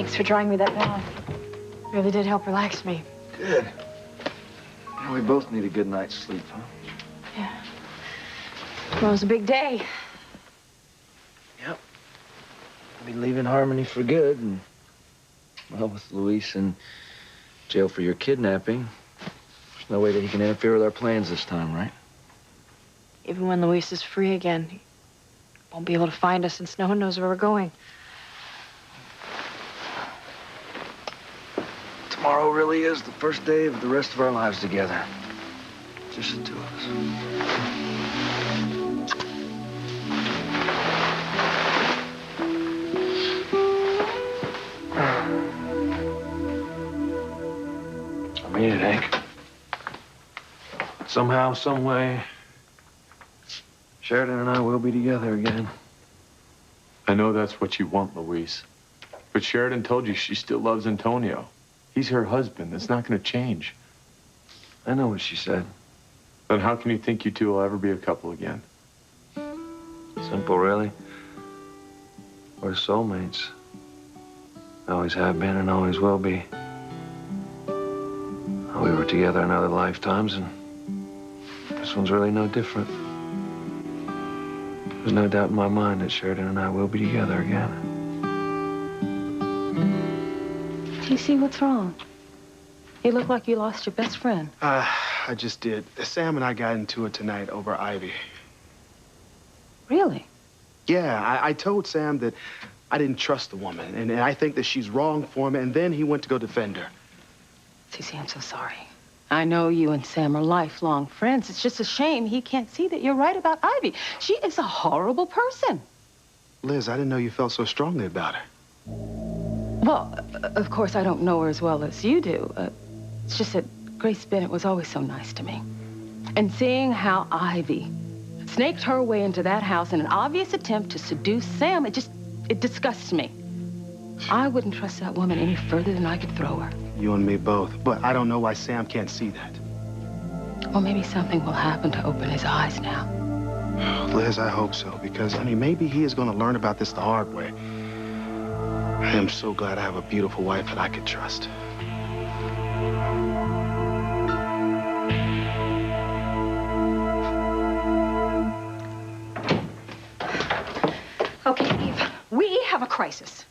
Thanks for drawing me that bath. Really did help relax me. Good. Yeah, we both need a good night's sleep, huh? Yeah. Well, it was a big day. Yep. I'll be leaving Harmony for good, and, well, with Luis in jail for your kidnapping, there's no way that he can interfere with our plans this time, right? Even when Luis is free again, he won't be able to find us since no one knows where we're going. Tomorrow really is the first day of the rest of our lives together. Just the two of us. I mean it, Hank. Somehow, some way, Sheridan and I will be together again. I know that's what you want, Luis. But Sheridan told you she still loves Antonio. He's her husband. That's not going to change. I know what she said. Then how can you think you two will ever be a couple again? Simple, really. We're soulmates. Always have been and always will be. We were together in other lifetimes, and this one's really no different. There's no doubt in my mind that Sheridan and I will be together again. TC, what's wrong? You look like you lost your best friend. I just did. Sam and I got into it tonight over Ivy. Really? Yeah, I told Sam that I didn't trust the woman, and I think that she's wrong for him, and then he went to go defend her. TC, I'm so sorry. I know you and Sam are lifelong friends. It's just a shame he can't see that you're right about Ivy. She is a horrible person. Liz, I didn't know you felt so strongly about her. Well, of course, I don't know her as well as you do. It's just that Grace Bennett was always so nice to me. And seeing how Ivy snaked her way into that house in an obvious attempt to seduce Sam, it disgusts me. I wouldn't trust that woman any further than I could throw her. You and me both. But I don't know why Sam can't see that. Well, maybe something will happen to open his eyes now. Liz, I hope so, because, I mean, maybe he is going to learn about this the hard way. I am so glad I have a beautiful wife that I could trust. Okay, Eve, we have a crisis.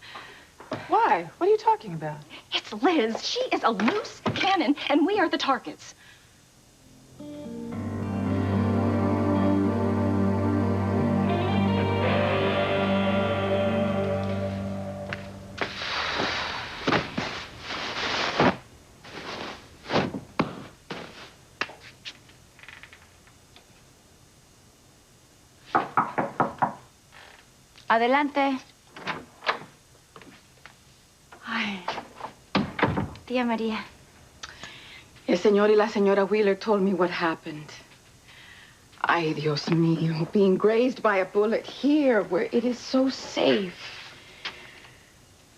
Why? What are you talking about? It's Liz. She is a loose cannon, and we are the targets. Adelante. Ay, tía María. El señor y la señora Wheeler told me what happened. Ay, Dios mío, being grazed by a bullet here where it is so safe.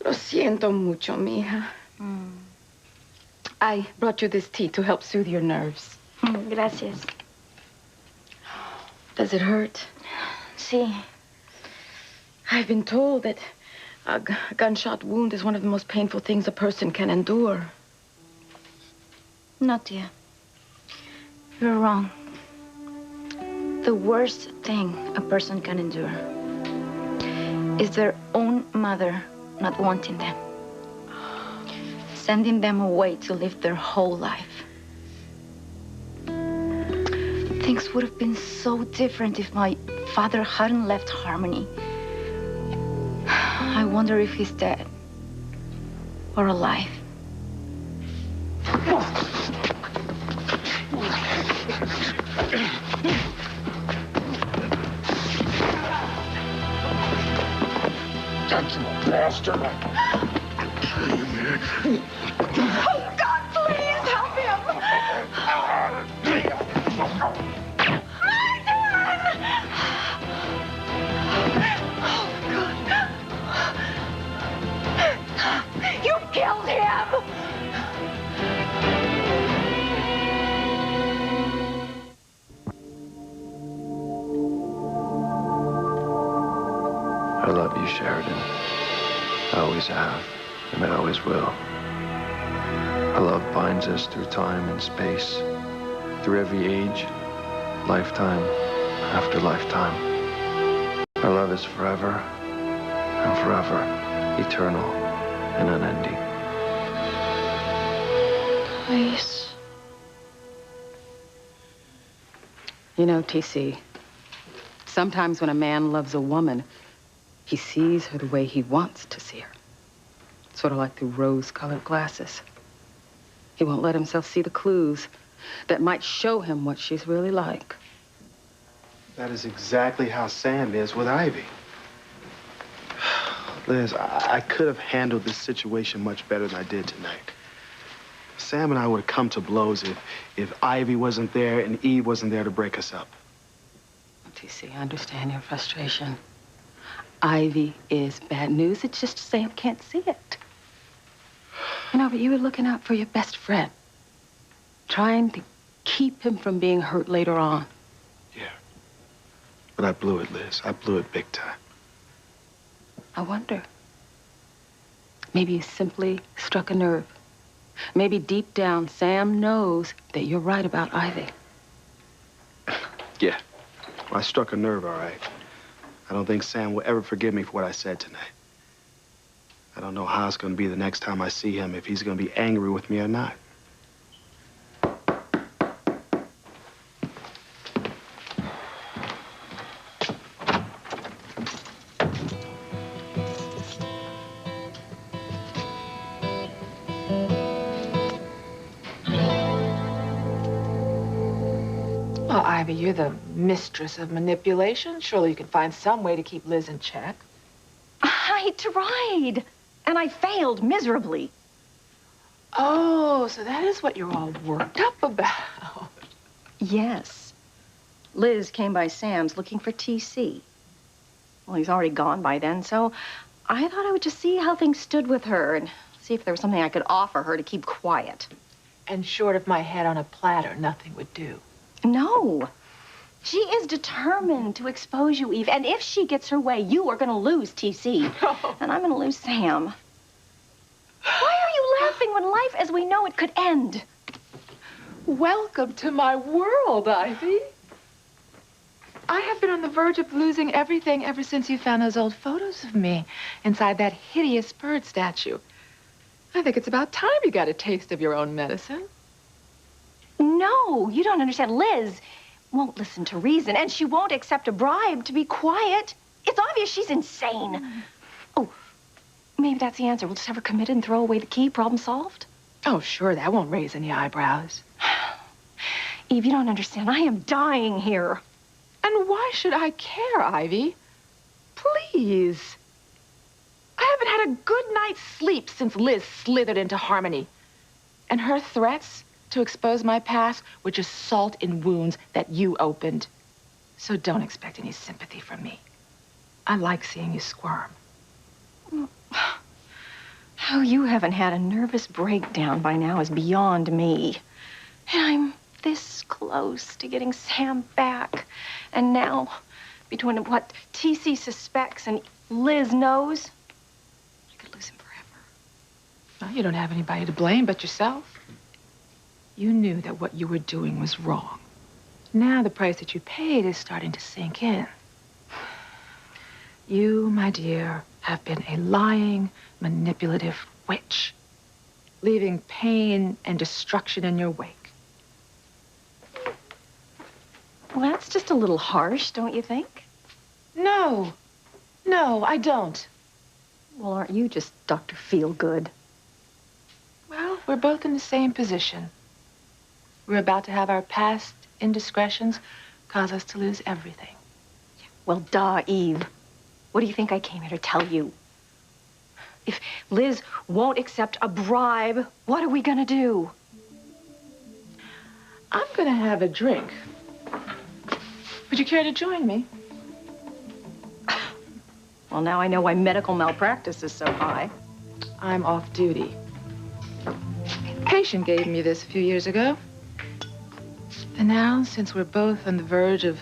Lo siento mucho, mija. I brought you this tea to help soothe your nerves. Gracias. Does it hurt? Sí. I've been told that a gunshot wound is one of the most painful things a person can endure. No, tía. You're wrong. The worst thing a person can endure is their own mother not wanting them. Sending them away to live their whole life. Things would have been so different if my father hadn't left Harmony. I wonder if he's dead or alive. That's a bastard. I'll kill you, man. Oh, God, please help him! You killed him! I love you, Sheridan. I always have. and I always will. Our love binds us through time and space, through every age, lifetime after lifetime. Our love is forever and forever, eternal and unending. Luis. You know, TC, sometimes when a man loves a woman, he sees her the way he wants to see her. Sort of like through rose-colored glasses. He won't let himself see the clues that might show him what she's really like. That is exactly how Sam is with Ivy. Liz, I could have handled this situation much better than I did tonight. Sam and I would have come to blows if Ivy wasn't there and Eve wasn't there to break us up. TC, I understand your frustration. Ivy is bad news. It's just Sam can't see it. You know, but you were looking out for your best friend. Trying to keep him from being hurt later on. Yeah. But I blew it, Liz. I blew it big time. I wonder. Maybe you simply struck a nerve. Maybe deep down, Sam knows that you're right about Ivy. Yeah. Well, I struck a nerve, all right. I don't think Sam will ever forgive me for what I said tonight. I don't know how it's going to be the next time I see him, if he's going to be angry with me or not. Well, Ivy, you're the mistress of manipulation. Surely you can find some way to keep Liz in check. I tried, and I failed miserably. Oh, so that is what you're all worked up about. Yes. Liz came by Sam's looking for TC. Well, he's already gone by then, so I thought I would just see how things stood with her and see if there was something I could offer her to keep quiet. And short of my head on a platter, nothing would do. No. She is determined to expose you, Eve. And if she gets her way, you are going to lose TC. Oh. And I'm going to lose Sam. Why are you laughing when life as we know it could end? Welcome to my world, Ivy. I have been on the verge of losing everything ever since you found those old photos of me inside that hideous bird statue. I think it's about time you got a taste of your own medicine. No, you don't understand. Liz won't listen to reason, and she won't accept a bribe to be quiet. It's obvious she's insane. Oh, maybe that's the answer. We'll just have her committed and throw away the key. Problem solved? Oh, sure, that won't raise any eyebrows. Eve, you don't understand. I am dying here. And why should I care, Ivy? Please. I haven't had a good night's sleep since Liz slithered into Harmony. And her threats to expose my past were just salt in wounds that you opened. So don't expect any sympathy from me. I like seeing you squirm. How you haven't had a nervous breakdown by now is beyond me. And I'm this close to getting Sam back. And now, between what TC suspects and Liz knows, I could lose him forever. Well, you don't have anybody to blame but yourself. You knew that what you were doing was wrong. Now the price that you paid is starting to sink in. You, my dear, have been a lying, manipulative witch, leaving pain and destruction in your wake. Well, that's just a little harsh, don't you think? No, I don't. Well, aren't you just Dr. Feelgood? Well, we're both in the same position. We're about to have our past indiscretions cause us to lose everything. Well, duh, Eve. What do you think I came here to tell you? If Liz won't accept a bribe, what are we gonna do? I'm gonna have a drink. Would you care to join me? Well, now I know why medical malpractice is so high. I'm off duty. Patient gave me this a few years ago. And now, since we're both on the verge of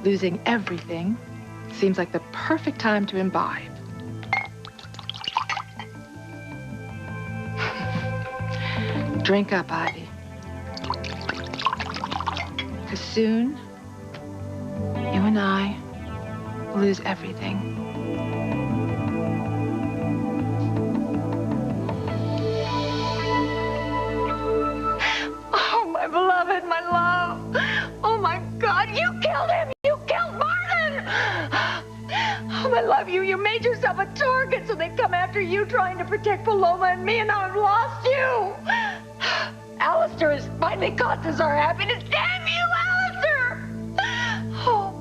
losing everything, it seems like the perfect time to imbibe. Drink up, Ivy. Because soon, you and I will lose everything. Oh, my beloved, my love. Oh, my God, you killed him. You killed Martin. Oh, my love, you made yourself a target so they'd come after you trying to protect Paloma and me, and now I've lost you. Alistair has finally cost us our happiness. Damn you, Alistair! Oh,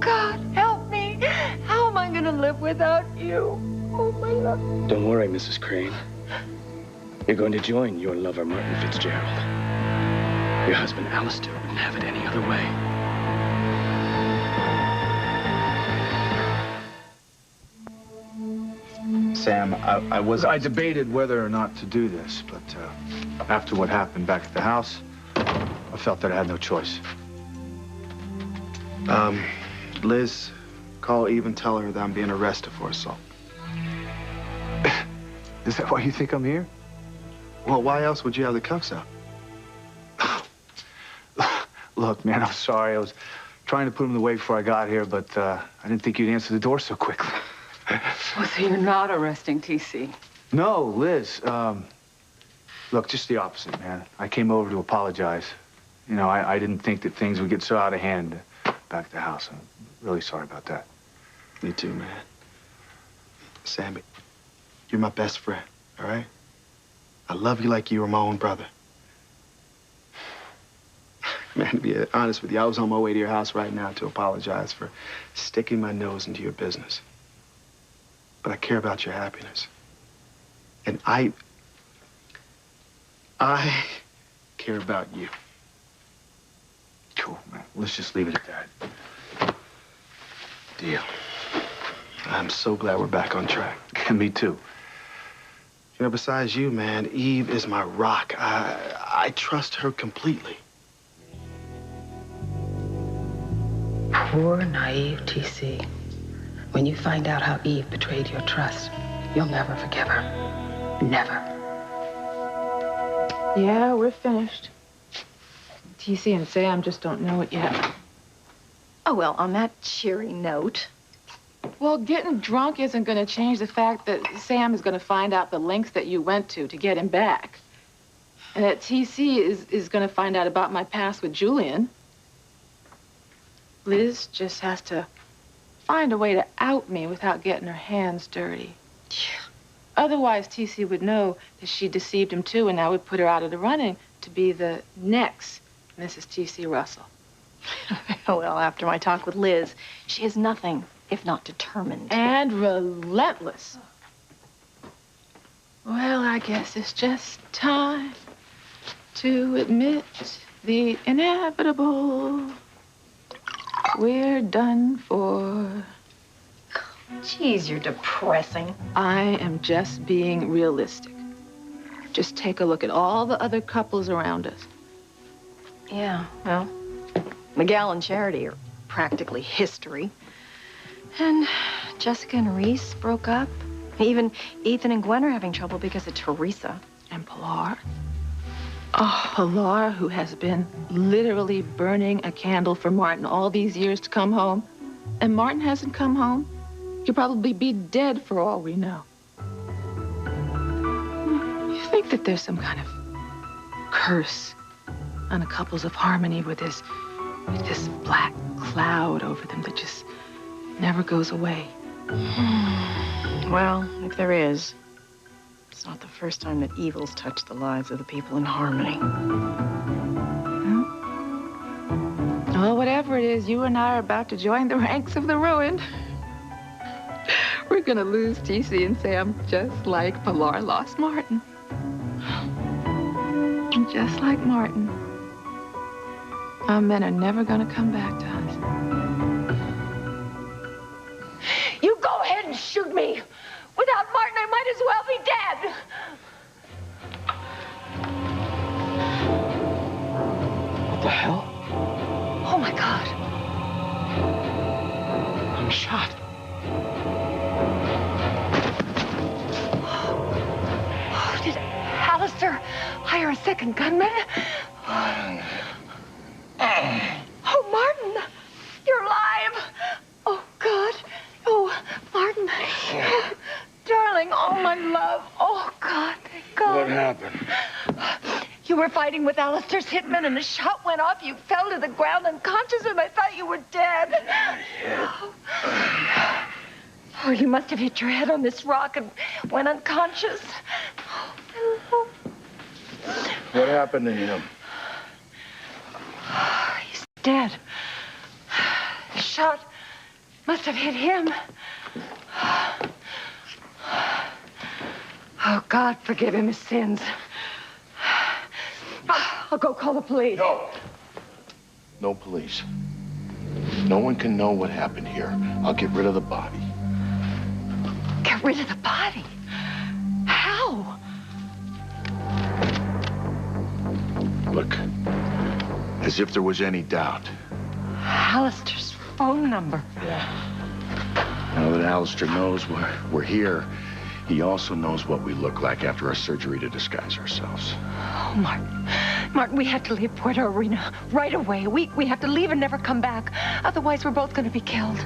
God, help me. How am I going to live without you? Oh, my love. Don't worry, Mrs. Crane. You're going to join your lover, Martin Fitzgerald. Your husband, Alistair, wouldn't have it any other way. Sam, I debated whether or not to do this, but after what happened back at the house, I felt that I had no choice. Liz, call Eve and tell her that I'm being arrested for assault. Is that why you think I'm here? Well, why else would you have the cuffs out? Look, man, I'm sorry. I was trying to put them away before I got here, but I didn't think you'd answer the door so quickly. Well, so you're not arresting TC? No, Liz. Look, just the opposite, man. I came over to apologize. You know, I didn't think that things would get so out of hand back at the house. I'm really sorry about that. Me too, man. Sammy, you're my best friend, all right? I love you like you were my own brother. Man, to be honest with you, I was on my way to your house right now to apologize for sticking my nose into your business. But I care about your happiness. And I care about you. Cool, man. Let's just leave it at that. Deal. I'm so glad we're back on track. Me too. You know, besides you, man, Eve is my rock. I trust her completely. Poor, naive TC. When you find out how Eve betrayed your trust, you'll never forgive her. Never. Yeah, we're finished. TC and Sam just don't know it yet. Oh, well, on that cheery note. Well, getting drunk isn't going to change the fact that Sam is going to find out the lengths that you went to get him back. And that TC is going to find out about my past with Julian. Liz just has to find a way to out me without getting her hands dirty. Yeah. Otherwise, TC would know that she deceived him too, and that would put her out of the running to be the next Mrs. T.C. Russell. Well, after my talk with Liz, she is nothing if not determined. And relentless. Well, I guess it's just time to admit the inevitable. We're done for. Jeez, you're depressing. I am just being realistic. Just take a look at all the other couples around us. Yeah, well, Miguel and Charity are practically history. And Jessica and Reese broke up. Even Ethan and Gwen are having trouble because of Teresa. And Pilar. Oh, Pilar, who has been literally burning a candle for Martin all these years to come home. And Martin hasn't come home. He'll probably be dead for all we know. You think that there's some kind of curse on the couples of Harmony with this black cloud over them that just never goes away? Well, if there is, it's not the first time that evil's touched the lives of the people in Harmony. Well, whatever it is, you and I are about to join the ranks of the ruined. We're gonna lose TC and Sam just like Pilar lost Martin. And just like Martin, our men are never gonna come back to us. You go ahead and shoot me. Without Martin, I might as well be dead. What the hell? Oh, my God. I'm shot. Oh, did Alistair hire a second gunman. Oh, Martin, you're alive. Oh, God. Oh, Martin. Oh, darling, oh, my love. Oh, God, thank God. What happened? You were fighting with Alistair's hitman, and a shot went off. You fell to the ground unconscious, and I thought you were dead. Oh, you must have hit your head on this rock and went unconscious. What happened to him? He's dead. The shot must have hit him. Oh, God, forgive him his sins. I'll go call the police. No. No police. No one can know what happened here. I'll get rid of the body. Get rid of the body? How? Look, as if there was any doubt. Alistair's phone number. Now that Alistair knows we're here, he also knows what we look like after our surgery to disguise ourselves. Oh, Martin. Martin, we have to leave Puerto Arena right away. We have to leave and never come back. Otherwise, we're both going to be killed.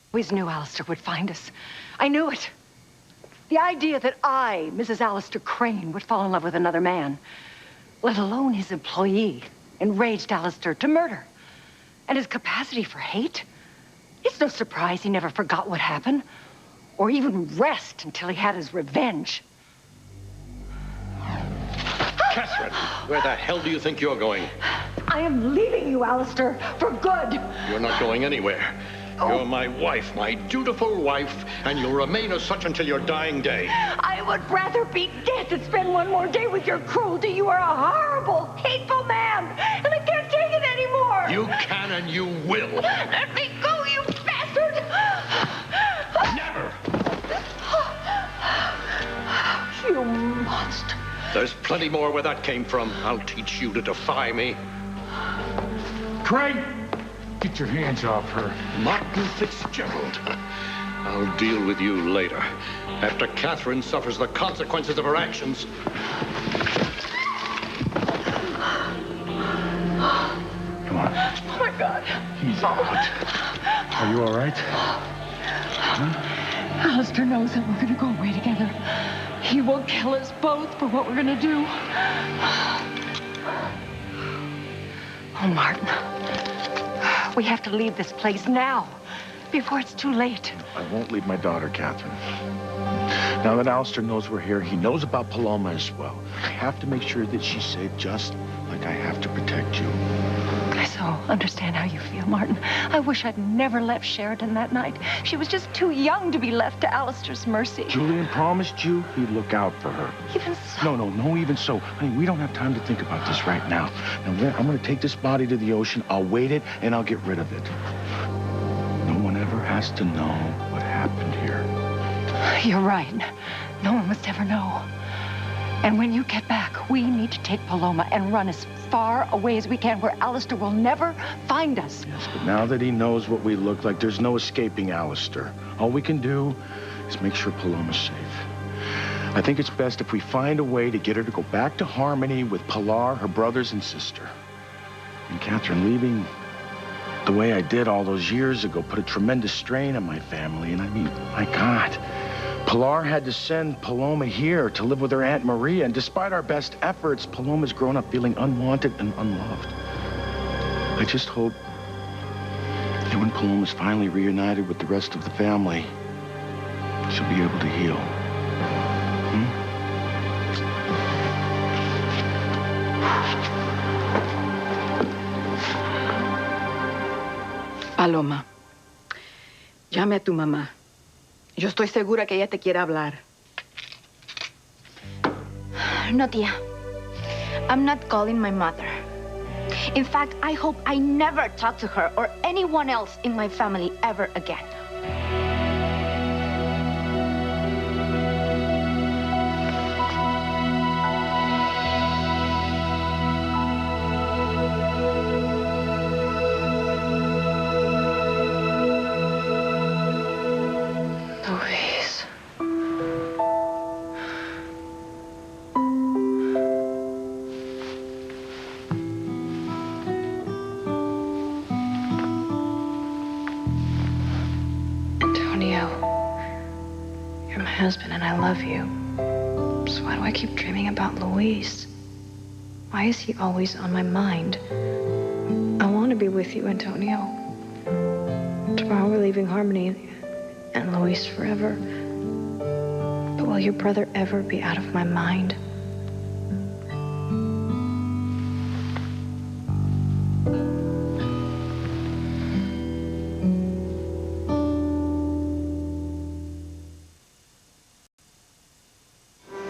I always knew Alistair would find us. I knew it. The idea that I, Mrs. Alistair Crane, would fall in love with another man, let alone his employee, enraged Alistair to murder. And his capacity for hate? It's no surprise he never forgot what happened, or even rest until he had his revenge. Catherine, where the hell do you think you're going? I am leaving you, Alistair, for good. You're not going anywhere. You're my wife, my dutiful wife, and you'll remain as such until your dying day. I would rather be dead than spend one more day with your cruelty. You are a horrible, hateful man, and I can't take it anymore. You can and you will. Let me go, you bastard! Never! You monster. There's plenty more where that came from. I'll teach you to defy me. Crane! Get your hands off her. Martin Fitzgerald. I'll deal with you later, after Catherine suffers the consequences of her actions. Come on. Oh, my God. He's out. Are you all right? Alistair knows that we're going to go away together. He will kill us both for what we're going to do. Oh, Martin. We have to leave this place now, before it's too late. I won't leave my daughter, Catherine. Now that Alistair knows we're here, he knows about Paloma as well. I have to make sure that she's safe, just like I have to protect you. I so understand how you feel, Martin. I wish I'd never left Sheridan that night. She was just too young to be left to Alistair's mercy. Julian promised you he'd look out for her. Even so? No, even so. Honey, we don't have time to think about this right now. Now, I'm going to take this body to the ocean. I'll weight it, and I'll get rid of it. No one ever has to know what happened here. You're right. No one must ever know. And when you get back, we need to take Paloma and run as far away as we can where Alistair will never find us. Yes, but now that he knows what we look like, there's no escaping Alistair. All we can do is make sure Paloma's safe. I think it's best if we find a way to get her to go back to Harmony with Pilar, her brothers and sister. And Catherine, leaving the way I did all those years ago put a tremendous strain on my family. And I mean, my God, Pilar had to send Paloma here to live with her Aunt Maria. And despite our best efforts, Paloma's grown up feeling unwanted and unloved. I just hope that when Paloma's finally reunited with the rest of the family, she'll be able to heal. Paloma, llame a tu mamá. Yo estoy segura que ella te quiere hablar. No, tía. I'm not calling my mother. In fact, I hope I never talk to her or anyone else in my family ever again. husband and I love you. So why do I keep dreaming about Luis? Why is he always on my mind? I want to be with you, Antonio. Tomorrow we're leaving Harmony and Luis forever. But will your brother ever be out of my mind?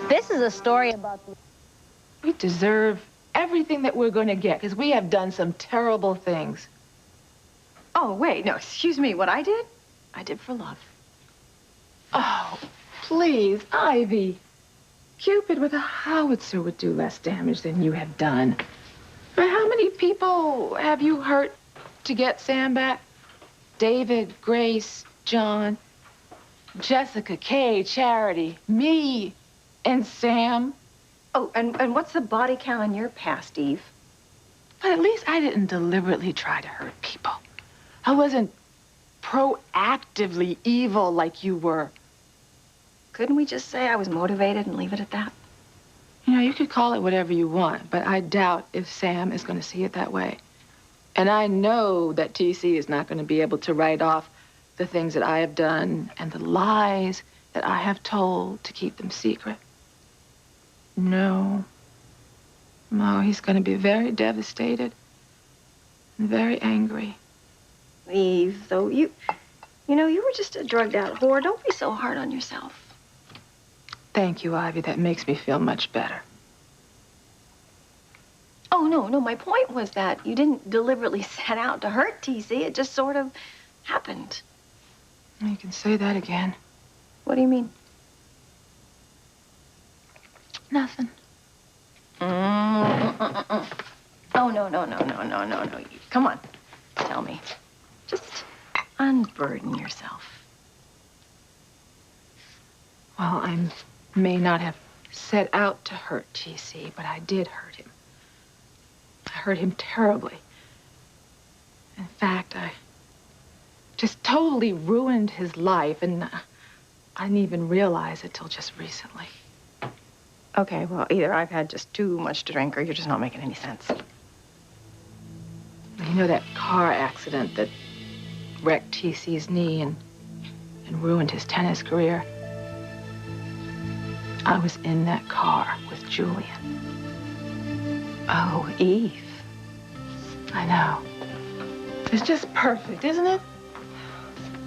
This is a story about... We deserve everything that we're going to get because we have done some terrible things. Oh, wait, no, excuse me, what I did? I did for love. Oh, please, Ivy. Cupid with a howitzer would do less damage than you have done. But how many people have you hurt to get Sam back? David, Grace, John, Jessica, Kay, Charity, me, and Sam. Oh, and what's the body count on your past, Eve? But at least I didn't deliberately try to hurt people. I wasn't proactively evil like you were. Couldn't we just say I was motivated and leave it at that? You know, you could call it whatever you want, but I doubt if Sam is going to see it that way. And I know that TC is not going to be able to write off the things that I have done and the lies that I have told to keep them secret. No. No, he's going to be very devastated and very angry. Eve, though, you know, you were just a drugged out whore. Don't be so hard on yourself. Thank you, Ivy. That makes me feel much better. Oh, no, my point was that you didn't deliberately set out to hurt TC. It just sort of happened. You can say that again. What do you mean? Nothing. Oh, no. Come on, tell me. Just unburden yourself. Well, I may not have set out to hurt TC, but I did hurt him. I hurt him terribly. In fact, I just totally ruined his life, and I didn't even realize it till just recently. Okay, well, either I've had just too much to drink or you're just not making any sense. You know that car accident that wrecked TC's knee and ruined his tennis career? I was in that car with Julian. Oh, Eve. I know. It's just perfect, isn't it?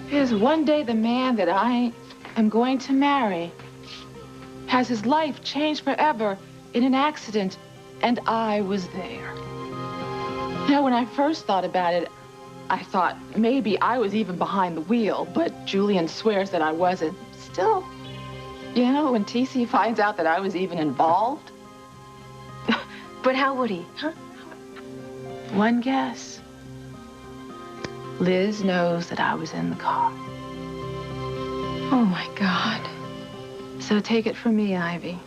Here's one day the man that I am going to marry has his life changed forever in an accident, and I was there. You know, when I first thought about it, I thought maybe I was even behind the wheel, but Julian swears that I wasn't. Still, you know, when TC finds out that I was even involved. But how would he, huh? One guess. Liz knows that I was in the car. Oh, my God. So take it from me, Ivy.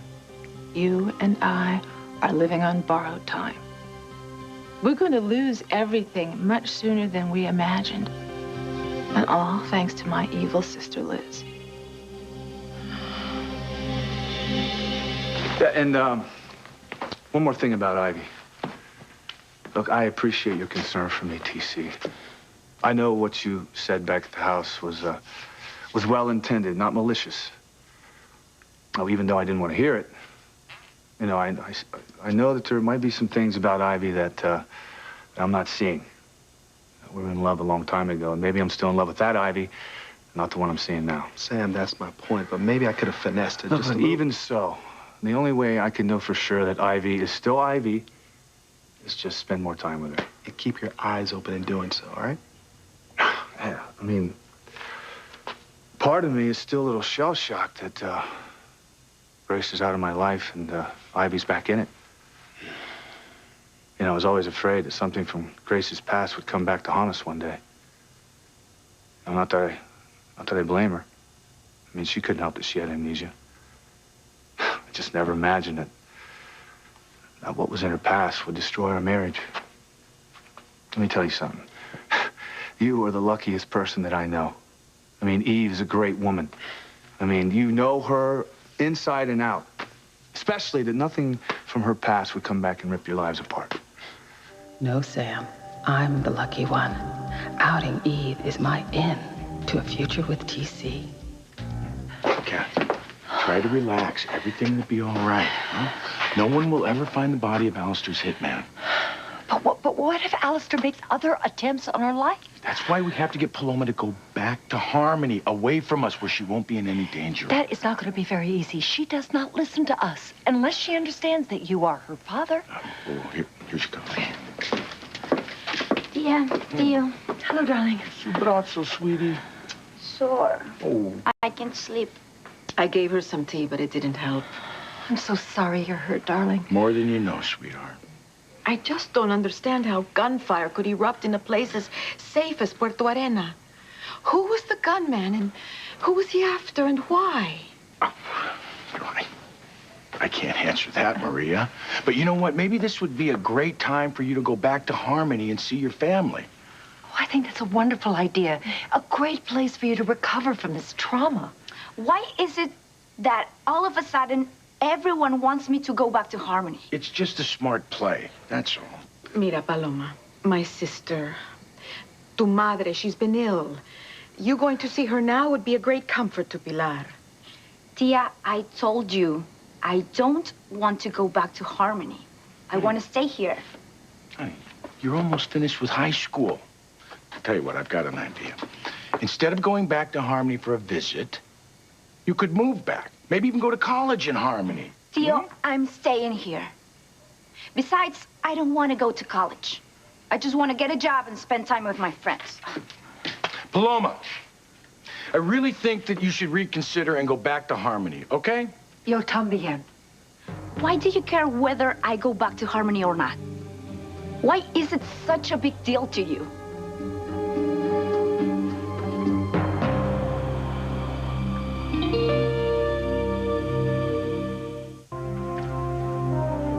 You and I are living on borrowed time. We're going to lose everything much sooner than we imagined. And all thanks to my evil sister, Liz. Yeah, and one more thing about Ivy. Look, I appreciate your concern for me, TC. I know what you said back at the house was well-intended, not malicious. Oh, even though I didn't want to hear it, you know, I know that there might be some things about Ivy that I'm not seeing. We were in love a long time ago, and maybe I'm still in love with that Ivy, not the one I'm seeing now. Sam, that's my point, but maybe I could have finessed it just a But little. even so, the only way I can know for sure that Ivy is still Ivy is just spend more time with her. And keep your eyes open in doing so, all right? Yeah, I mean, part of me is still a little shell-shocked that Grace is out of my life and Ivy's back in it. You know, I was always afraid that something from Grace's past would come back to haunt us one day. Not that I blame her. I mean, she couldn't help that she had amnesia. I just never imagined that what was in her past would destroy our marriage. Let me tell you something. You are the luckiest person that I know. I mean, Eve is a great woman. I mean, you know her inside and out. Especially that nothing from her past would come back and rip your lives apart. No, Sam. I'm the lucky one. Outing Eve is my in to a future with TC. Kathy, try to relax. Everything will be all right, huh? No one will ever find the body of Alistair's hitman. But what if Alistair makes other attempts on her life? That's why we have to get Paloma to go back to Harmony, away from us where she won't be in any danger. That is not going to be very easy. She does not listen to us unless she understands that you are her father. Here she comes. Tia, Tio. Hello, darling. Su brazo, sweetie. Sore. Oh. I can't sleep. I gave her some tea, but it didn't help. I'm so sorry you're hurt, darling. More than you know, sweetheart. I just don't understand how gunfire could erupt in a place as safe as Puerto Arena. Who was the gunman, and who was he after, and why? I can't answer that, Maria. But you know what? Maybe this would be a great time for you to go back to Harmony and see your family. Oh, I think that's a wonderful idea. A great place for you to recover from this trauma. Why is it that all of a sudden everyone wants me to go back to Harmony? It's just a smart play, that's all. Mira, Paloma, my sister, tu madre, she's been ill. You going to see her now would be a great comfort to Pilar. Tia, I told you, I don't want to go back to Harmony. I want to stay here. Honey, you're almost finished with high school. I'll tell you what, I've got an idea. Instead of going back to Harmony for a visit, you could move back. Maybe even go to college in Harmony. Tio, I'm staying here. Besides, I don't want to go to college. I just want to get a job and spend time with my friends. Paloma, I really think that you should reconsider and go back to Harmony, okay? Yo también. Why do you care whether I go back to Harmony or not? Why is it such a big deal to you?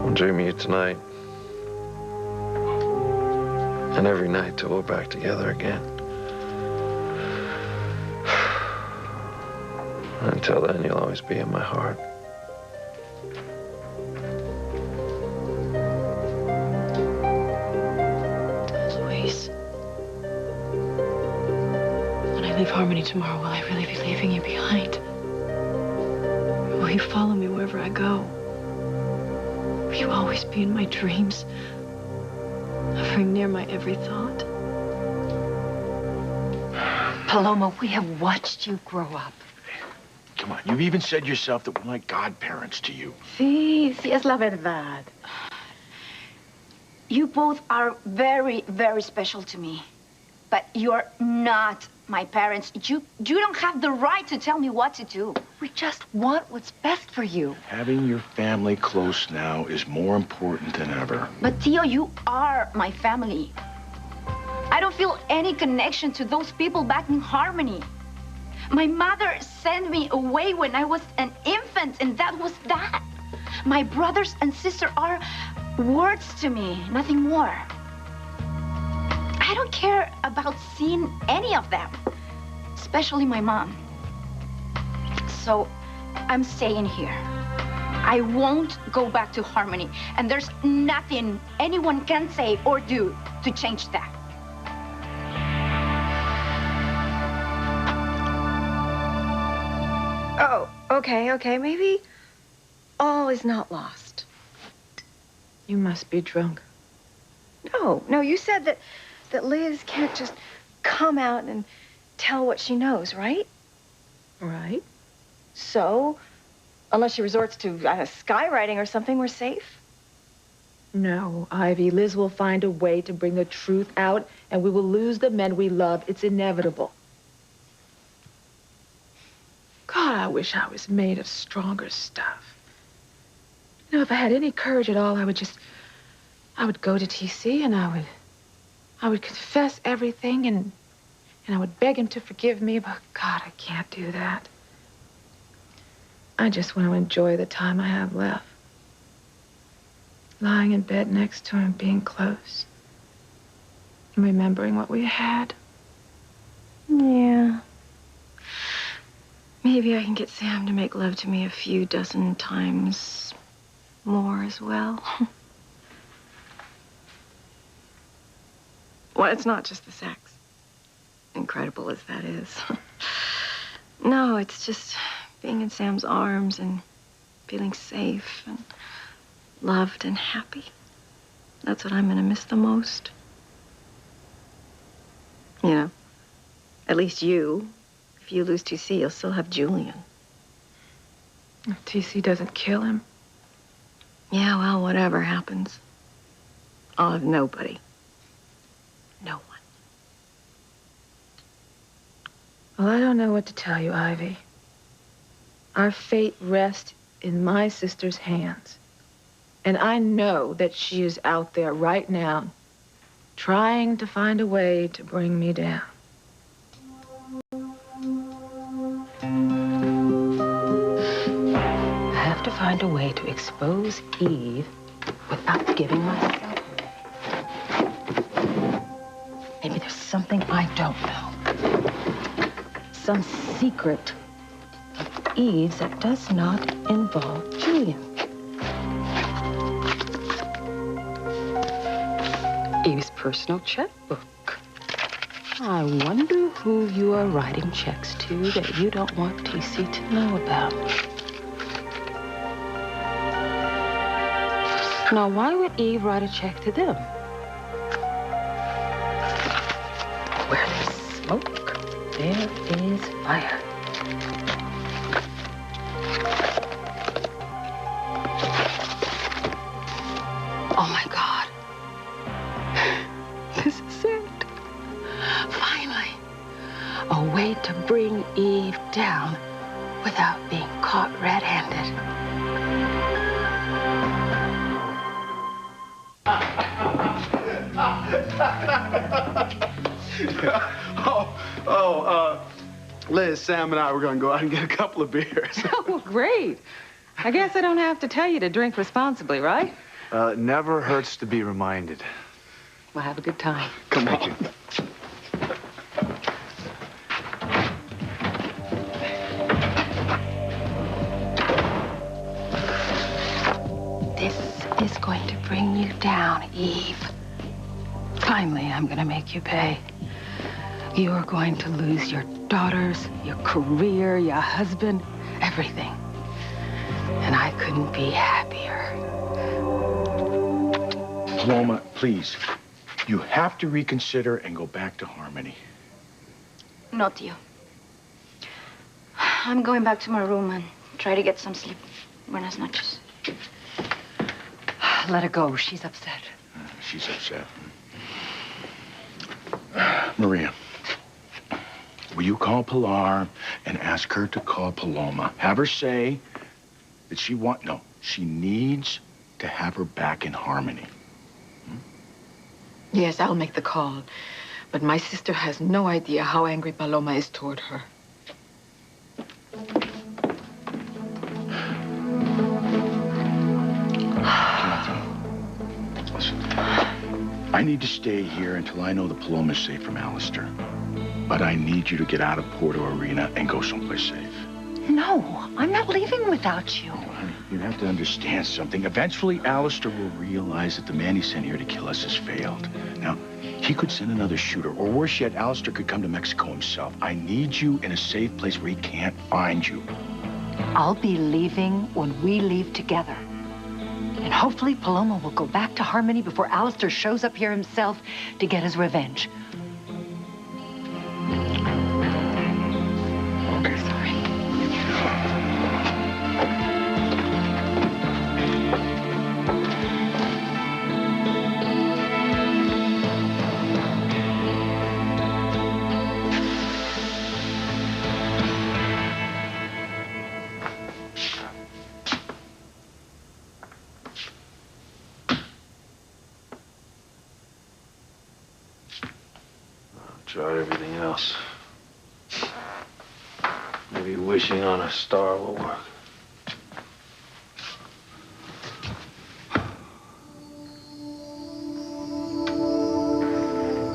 I'm dreaming of you tonight. And every night till we're back together again. Until then, you'll always be in my heart. Luis, when I leave Harmony tomorrow, will I really be leaving you behind? Will you follow me wherever I go? Will you always be in my dreams, hovering near my every thought? Paloma, we have watched you grow up. Come on, you've even said yourself that we're like godparents to you. Sí, sí, es la verdad. You both are very, very special to me. But you're not my parents. You don't have the right to tell me what to do. We just want what's best for you. Having your family close now is more important than ever. But Tio, you are my family. I don't feel any connection to those people back in Harmony. My mother sent me away when I was an infant, and that was that. My brothers and sister are words to me, nothing more. I don't care about seeing any of them, especially my mom. So I'm staying here. I won't go back to Harmony, and there's nothing anyone can say or do to change that. Oh, okay. Maybe all is not lost. You must be drunk. No, you said that Liz can't just come out and tell what she knows, right? Right. So, unless she resorts to skywriting or something, we're safe? No, Ivy. Liz will find a way to bring the truth out, and we will lose the men we love. It's inevitable. God, I wish I was made of stronger stuff. You know, if I had any courage at all, I would go to TC and I would confess everything and I would beg him to forgive me, but God, I can't do that. I just want to enjoy the time I have left. Lying in bed next to him, being close, and remembering what we had. Yeah. Me Maybe I can get Sam to make love to me a few dozen times more as well. Well, it's not just the sex, incredible as that is. No, it's just being in Sam's arms and feeling safe and loved and happy. That's what I'm gonna miss the most. You know, at least you, if you lose TC, you'll still have Julian. If TC doesn't kill him. Yeah, well, whatever happens, I'll have nobody. No one. Well, I don't know what to tell you, Ivy. Our fate rests in my sister's hands. And I know that she is out there right now trying to find a way to bring me down. I have to find a way to expose Eve without giving myself away. Maybe there's something I don't know. Some secret of Eve's that does not involve Julian. Eve's personal checkbook. I wonder who you are writing checks to that you don't want TC to know about. Now, why would Eve write a check to them? Where there's smoke, there is fire. Oh, my God. This is it. Finally, a way to bring Eve down without being caught red-handed. Liz, Sam and I were going to go out and get a couple of beers. Oh, great. I guess I don't have to tell you to drink responsibly, right? It never hurts to be reminded. Well, have a good time. Come on. This is going to bring you down, Eve. Finally, I'm going to make you pay. You are going to lose your daughters, your career, your husband, everything. And I couldn't be happier. Paloma, please. You have to reconsider and go back to Harmony. Not you. I'm going back to my room and try to get some sleep. Buenas noches. Let her go. She's upset. She's upset. Maria, will you call Pilar and ask her to call Paloma? Have her say that she needs to have her back in Harmony. Yes, I'll make the call. But my sister has no idea how angry Paloma is toward her. Listen, I need to stay here until I know that Paloma's safe from Alistair. But I need you to get out of Porto Arena and go someplace safe. No, I'm not leaving without you. Honey, you have to understand something. Eventually, Alistair will realize that the man he sent here to kill us has failed. Now, he could send another shooter, or worse yet, Alistair could come to Mexico himself. I need you in a safe place where he can't find you. I'll be leaving when we leave together. And hopefully Paloma will go back to Harmony before Alistair shows up here himself to get his revenge. Okay. Sorry. Try everything else. Maybe wishing on a star will work.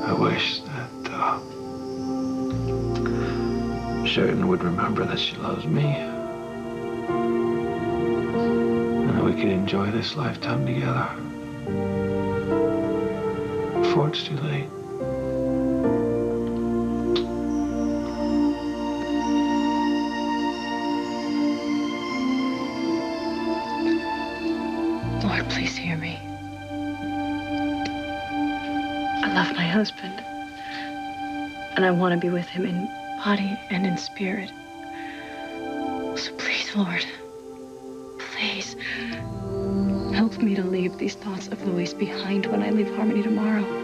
I wish that Sheridan would remember that she loves me. And that we could enjoy this lifetime together. Before it's too late. Lord, please hear me. I love my husband. And I want to be with him in body and in spirit. So please, Lord, please help me to leave these thoughts of Luis behind when I leave Harmony tomorrow.